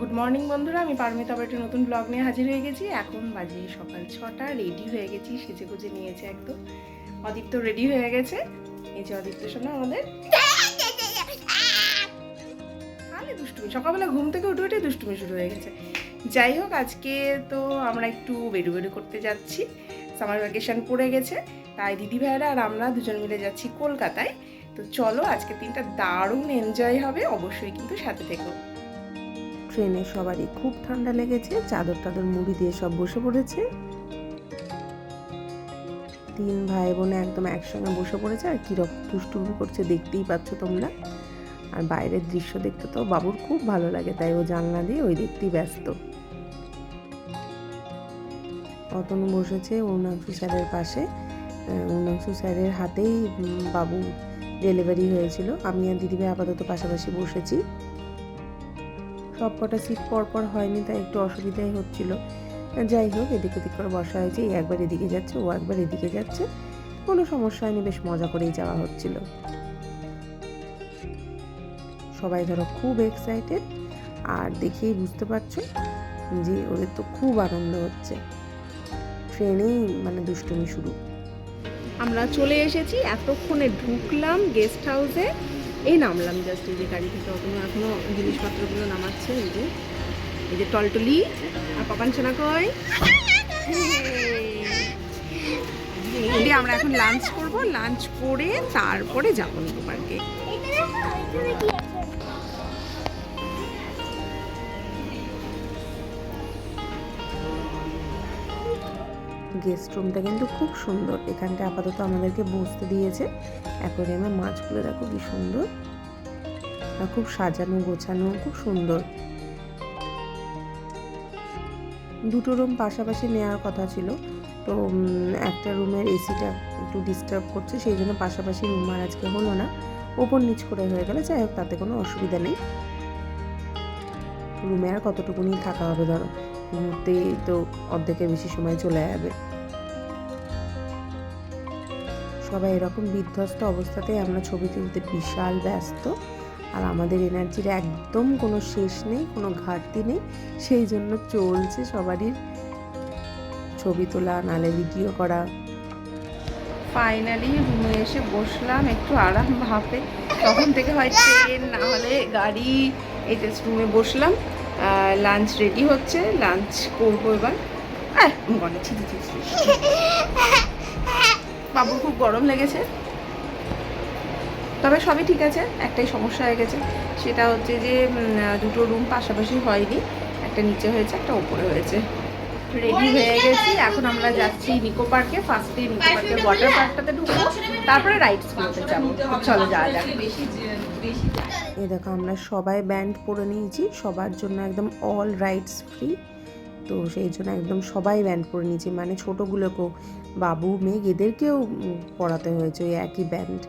Good morning বন্ধুরা, আমি পারমিতা আবার একটা নতুন ব্লগ নিয়ে হাজির হয়ে গেছি। এখন বাজে সকাল 6টা, রেডি হয়ে গেছি, সেজে গুজে নিয়েছে একদম। অদীপ্ত রেডি হয়ে গেছে, এই যে অদীপ্ত শোনা আমাদের। তাহলে দুষ্টুমি, সকালবেলা ঘুম থেকে উঠে উঠে দুষ্টুমি শুরু হয়ে গেছে। যাই হোক, আজকে তো আমরা একটু বেরু বেরু করতে যাচ্ছি। সামার ভ্যাকেশন পড়ে গেছে, তাই দিদি ভাইরা আর আমরা দুজন মিলে যাচ্ছি কলকাতায়। তো চলো, আজকে দিনটা দারুণ এনজয় হবে, অবশ্যই কিন্তু সাথে থেকো। ট্রেনে সবারই খুব ঠান্ডা লেগেছে, চাদর টাদর মুড়ি দিয়ে সব বসে পড়েছে। 3 ভাই বোনে একদম একসঙ্গে বসে পড়েছে, আর কিরকম দুষ্টুমি করছে দেখতেই পাচ্ছ তোমরা। আর বাইরের দৃশ্য দেখতে তো বাবুর খুব ভালো লাগে, তাই ও জানলা দিয়ে ওই দেখতেই ব্যস্ত। অতনু বসেছে অরুণাংশু স্যারের পাশে। অরুণাংশু স্যারের হাতেই বাবু ডেলিভারি হয়েছিল। আমি আর দিদিভাই আপাতত পাশাপাশি বসেছি। সব কটা সিট পরপর হয়নি, তাই একটু অসুবিধাই হচ্ছিল। যাই হোক, এদিক ওদিক করে বসা হয়েছে, একবার এদিকে যাচ্ছে, ও একবার এদিকে যাচ্ছে, কোনো সমস্যা হয়নি, বেশ মজা করেই যাওয়া হচ্ছিল। সবাই ধরো খুব এক্সাইটেড, আর দেখেই বুঝতে পারছো যে ওদের তো খুব আনন্দ হচ্ছে। ট্রেনেই মানে দুষ্টুমি শুরু। আমরা চলে এসেছি, এতক্ষণে ঢুকলাম গেস্ট হাউসে। এই নামলাম জাস্ট, এই যে গাড়ি থেকে এখনো জিনিসপত্রগুলো নামাচ্ছে। এই যে টলটলি আর পাপান সোনা কই। আমরা এখন লাঞ্চ করব, লাঞ্চ করে তারপরে যাবো নিকো পার্কে। গেস্ট রুমটা কিন্তু খুব সুন্দর। এখানটা আপাতত আমাদেরকে বসতে দিয়েছে। অ্যাকোয়ারিয়ামে মাছগুলো দেখো কি সুন্দর, আর খুব সাজানো গোছানো, খুব সুন্দর। দুটো রুম পাশাপাশি নেওয়ার কথা ছিল, তো একটা রুমের এসিটা একটু ডিস্টার্ব করছে, সেই জন্য পাশাপাশি রুম আর আজকে হলো না, ওপর নিচ করে হয়ে গেল। যাই হোক, তাতে কোনো অসুবিধা নেই। রুমে আর কতটুকুনি থাকা হবে, ধরো ঘুরতে তো অর্ধেকের বেশি সময় চলে যাবে। সবাই এরকম বিধ্বস্ত অবস্থাতেই আমরা ছবি তুলতে বিশাল ব্যস্ত, আর আমাদের এনার্জির একদম কোনো শেষ নেই, কোনো ঘাটতি নেই। সেই জন্য চলছে সবারই ছবি তোলা, নালে ভিডিও করা। ফাইনালি রুমে এসে বসলাম একটু আরাম ভাবে। তখন থেকে হয় ট্রেন, না হলে গাড়ি। এই টেস্ট রুমে বসলাম, লাঞ্চ রেডি হচ্ছে, লাঞ্চ করবো এবার। বাবুর খুব গরম লেগেছে, তবে সবই ঠিক আছে। একটাই সমস্যা হয়ে গেছে, সেটা হচ্ছে যে দুটো রুম পাশাপাশি হয়নি, একটা নিচে হয়েছে, একটা ওপরে হয়েছে। রেডি হয়ে গেছি, এখন আমরা যাচ্ছি নিকো পার্কে। ফার্স্টে নিকো পার্কের ওয়াটার পার্কটাতে ঢুকবো, তারপরে রাইডসগুলোতে যাবো। চলো যাওয়া যাক। এই দেখো, আমরা সবাই ব্যান্ড পরে নিয়েছি, সবার জন্য একদম অল রাইডস ফ্রি। তো সেই জন্য একদম সবাই ব্যান্ড পরে নিয়েছি, মানে ছোটোগুলোকেও, বাবু মেঘ এদেরকেও পড়াতে হয়েছে ওই একই ব্যান্ড।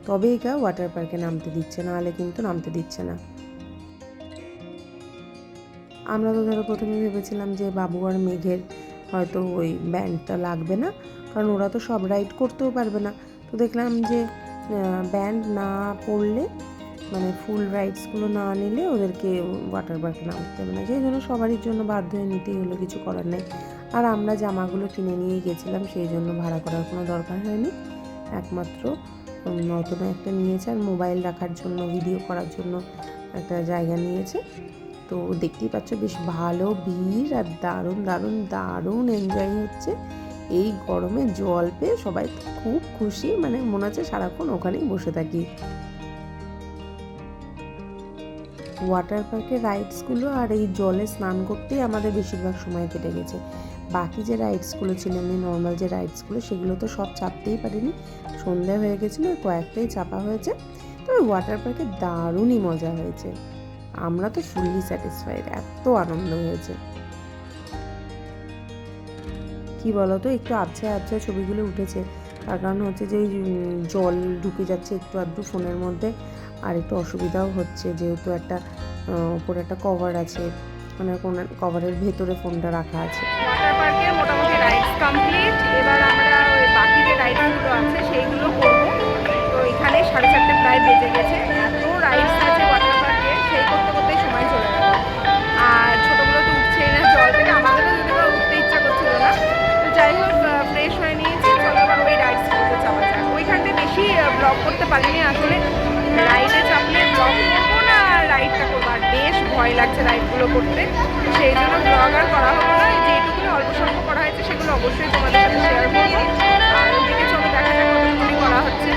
তবেই ওয়াটার পার্কে নামতে দিচ্ছে, না হলে কিন্তু নামতে দিচ্ছে না। আমরা তো ধরো প্রথমে ভেবেছিলাম যে বাবু আর মেঘের হয়তো ওই ব্যান্ডটা লাগবে না, কারণ ওরা তো সব রাইড করতেও পারবে না। তো দেখলাম যে ব্যান্ড না পড়লে, মানে ফুল রাইডসগুলো না নিলে ওদেরকে ওয়াটার পার্কে নামতে হবে না। সেই জন্য সবারই জন্য বাধ্য হয়ে নিতেই হলো, কিছু করার নেই। আর আমরা জামাগুলো কিনে নিয়েই গেছিলাম, সেই জন্য ভাড়া করার কোনো দরকার হয়নি। একমাত্র নতুন একটা নিয়েছে, আর মোবাইল রাখার জন্য, ভিডিও করার জন্য একটা জায়গা নিয়েছে। তো দেখতেই পাচ্ছ বেশ ভালো ভিড়, আর দারুণ দারুণ দারুণ এনজয় হচ্ছে। এই গরমে জল পেয়ে সবাই খুব খুশি, মানে মনে হচ্ছে সারাক্ষণ ওখানেই বসে থাকি। ওয়াটার পার্কের রাইডসগুলো আর এই জলে স্নান করতেই আমাদের বেশিরভাগ সময় কেটে গেছে। বাকি যে রাইডসগুলো ছিল, এমনি নর্মাল যে রাইডসগুলো, সেগুলো তো সব চাপতেই পারিনি, সন্ধ্যা হয়ে গেছিলো, কয়েকটাই চাপা হয়েছে। তবে ওয়াটার পার্কে দারুণই মজা হয়েছে, আমরা তো ফুললি স্যাটিসফাইড, এত আনন্দ হয়েছে। কি বলতো, একটু আবছা আবছা ছবিগুলো উঠেছে, তার কারণ হচ্ছে যে ওই জল ঢুকে যাচ্ছে একটু আধটু ফোনের মধ্যে, আর একটু অসুবিধাও হচ্ছে, যেহেতু একটা ওপরে একটা কভার আছে, মানে কভারের ভেতরে ফোনটা রাখা আছে। ওয়াটার পার্কের মোটামুটি রাইডস কমপ্লিট। এবার আমরা ওই বাকি যে রাইডসগুলো আছে সেইগুলো করবো। তো এখানে 4:30 প্রায় বেজে গেছে, এত রাইডস আছে ওয়াটার পার্কে, সেই করতে করতেই সময় চলে গেল। আর পারিনি আসলে। রাইডে চাপলে ব্লগ করবো না রাইডটা করবো, আর বেশ ভয় লাগছে রাইডগুলো করতে, সেই জন্য ব্লগ আর করা হলো না। যেটুকুনি অল্প স্বল্প করা হয়েছে সেগুলো অবশ্যই তোমাদের সাথে শেয়ার করবো। আর ওদিকে চলো দেখা যাক কতটুকুনি করা হচ্ছে।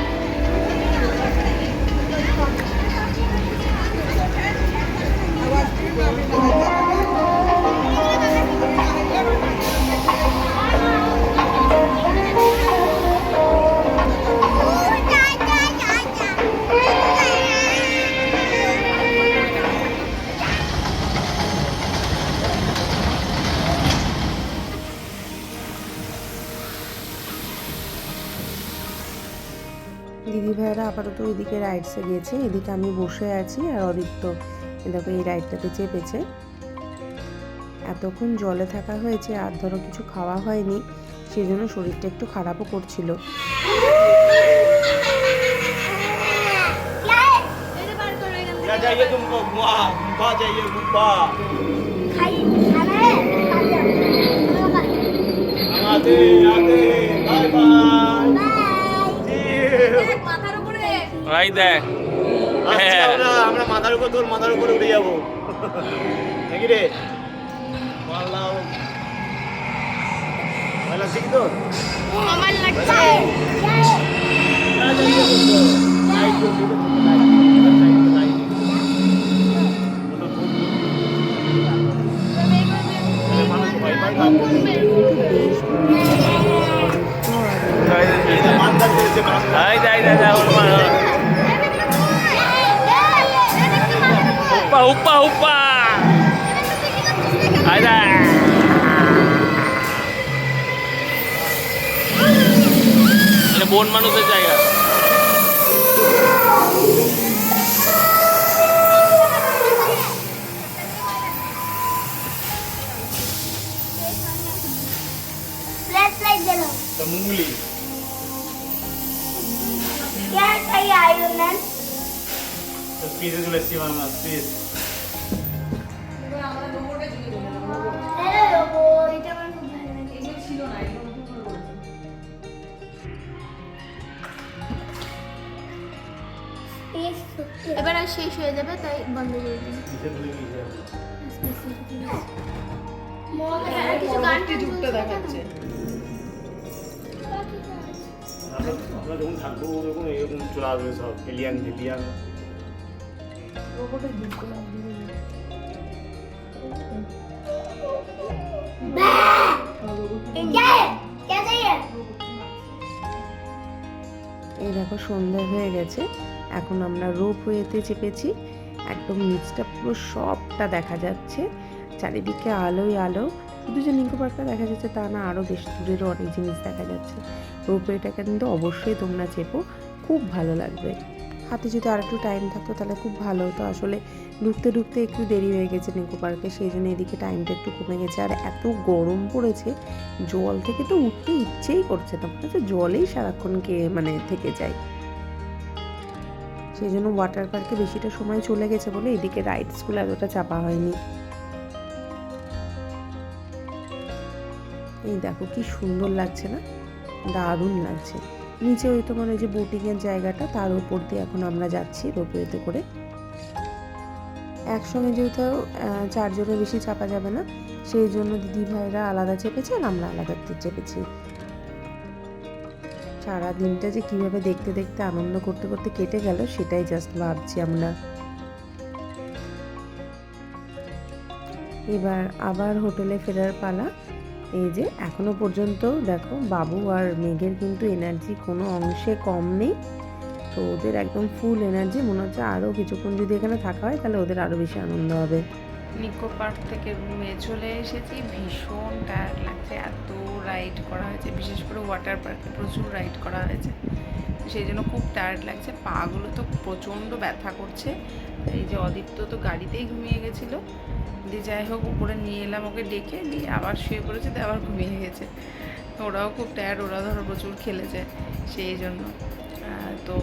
দিদি ভাইয়েরা আপাতত ওইদিকে রাইডসে গিয়েছে, এদিকে আমি বসে আছি আর অদিত্য দেখো এই রাইডটাতে চেপেছে। এতক্ষণ জলে থাকা হয়েছে আর ধরো কিছু খাওয়া হয়নি, সেই জন্য শরীরটা একটু খারাপও করছিল। আমরা মাথার উপর তোর মাথার উপরে উঠে যাবো নাকি রে? ভালো লাগছে কি তোর? আমার লাগছে। Upa, upa. Ada. Ini bon manusia জায়গা। फ्लैशलाइट जलाओ। तो मुंगली। क्या चाहिए आयरन मैन? तो पीछे चले सीवाना प्लीज। এবার আর শেষ হয়ে যাবে তাই বন্ধ করে দিন। কিছু গান যুক্ত দেখাচ্ছে। আমরা যখন থাকবো তখন এরকম চলে আসবে সব এলিয়ান এলিয়ান। এই দেখো সন্ধ্যা হয়ে গেছে, এখন আমরা রোপওয়েতে চেপেছি। একদম নিচটা পুরো সবটা দেখা যাচ্ছে, চারিদিকে আলোই আলো। শুধু যে নিকো পার্কটা দেখা যাচ্ছে তা না, আরও বেশ দূরেরও অনেক জিনিস দেখা যাচ্ছে। রোপওয়েটাকে কিন্তু অবশ্যই তোমরা চেপো, খুব ভালো লাগবে। হাতে যদি আর একটু টাইম থাকতো তাহলে খুব ভালো হতো। আসলে ঢুকতে ঢুকতে একটু দেরি হয়ে গেছে নিকো পার্কে, সেই জন্য এদিকে টাইমটা একটু কমে গেছে। আর এত গরম পড়েছে, জল থেকে তো উঠতে ইচ্ছেই করছে না, মনে হচ্ছে জলেই সারাক্ষণ থেকে যায়। সেই জন্য ওয়াটার পার্কে বেশিটা সময় চলে গেছে বলে এদিকে রাইডসগুলো এতটা চাপা হয়নি। এই দেখো কি সুন্দর লাগছে না, দারুণ লাগছে। নিচে ওই তোমার ওই যে বোটিংয়ের জায়গাটা, তার উপর দিয়ে এখন আমরা যাচ্ছি রোপওয়েতে করে। একসঙ্গে যেহেতু 4 জনের বেশি চাপা যাবে না, সেই জন্য দিদি ভাইরা আলাদা চেপেছে আর আমরা আলাদা চেপেছি। সারা দিনটা যে কিভাবে দেখতে দেখতে আনন্দ করতে করতে কেটে গেল সেটাই জাস্ট ভাবছি আমরা। এবার আবার হোটেলে ফেরার পালা। এই যে এখনো পর্যন্ত দেখো বাবু আর মেঘের কিন্তু এনার্জি কোনো অংশে কম নেই, তো ওদের একদম ফুল এনার্জি। মনে হচ্ছে আরও কিছুক্ষণ যদি এখানে থাকা হয় তাহলে ওদের আরও বেশি আনন্দ হবে। নিকো পার্ক থেকে রুমে চলে এসেছি, ভীষণ টায়ার্ড লাগছে, এত রাইড করা হয়েছে, বিশেষ করে ওয়াটার পার্কে প্রচুর রাইড করা হয়েছে, সেই জন্য খুব টায়ার্ড লাগছে। পাগুলো তো প্রচণ্ড ব্যথা করছে। এই যে অদীপ্ত তো গাড়িতেই ঘুমিয়ে গেছিলো, দিয়ে যাই হোক উপরে নিয়ে এলাম ওকে ডেকে, নিয়ে আবার শুয়ে পড়েছে, দিয়ে আবার ঘুমিয়ে গেছে। ওরাও খুব টায়ার্ড, ওরা ধরো প্রচুর খেলেছে, সেই জন্য। তো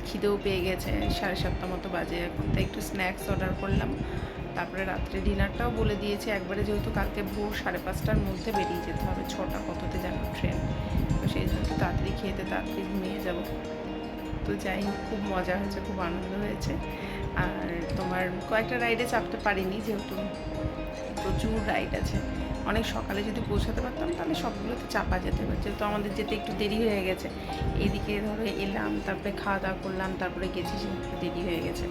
খিদেও পেয়ে গেছে, 7:30 মতো বাজে এখন, তাই একটু স্ন্যাক্স অর্ডার করলাম। তারপরে রাত্রে ডিনারটাও বলে দিয়েছি একবারে, যেহেতু কালকে ভোর 5:30টার মধ্যে বেরিয়ে যেতে হবে, 6টা কততে যেন ট্রেন, তো সেই জন্য একটু তাড়াতাড়ি খেতে তাড়াতাড়ি ঘুমিয়ে যাব। তো যাই হোক, খুব মজা হয়েছে, খুব আনন্দ হয়েছে। আর তোমার কয়েকটা রাইডে চাপতে পারিনি, যেহেতু প্রচুর রাইড আছে। অনেক সকালে যদি পৌঁছাতে পারতাম তাহলে সবগুলোতে চাপা যেতে পারে, যেহেতু আমাদের যেতে একটু দেরি হয়ে গেছে। এইদিকে ধরো এলাম, তারপরে খাওয়া দাওয়া করলাম, তারপরে গেছি, সেক্ষেত্রে দেরি হয়ে গেছে।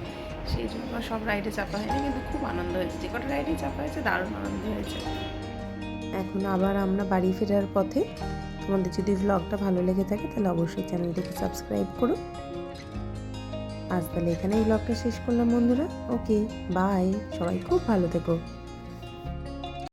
সেই জন্য সব রাইডে চাপা হয়নি, কিন্তু খুব আনন্দ হয়েছে। যে কটা রাইডে চাপা হয়েছে দারুণ আনন্দ হয়েছে। এখন আবার আমরা বাড়ি ফেরার পথে। তোমাদের যদি ব্লগটা ভালো লেগে থাকে তাহলে অবশ্যই চ্যানেলটিকে সাবস্ক্রাইব করো। আজ তাহলে এখানেই ব্লগটা শেষ করলাম বন্ধুরা। ওকে, বাই, সবাই খুব ভালো থেকো।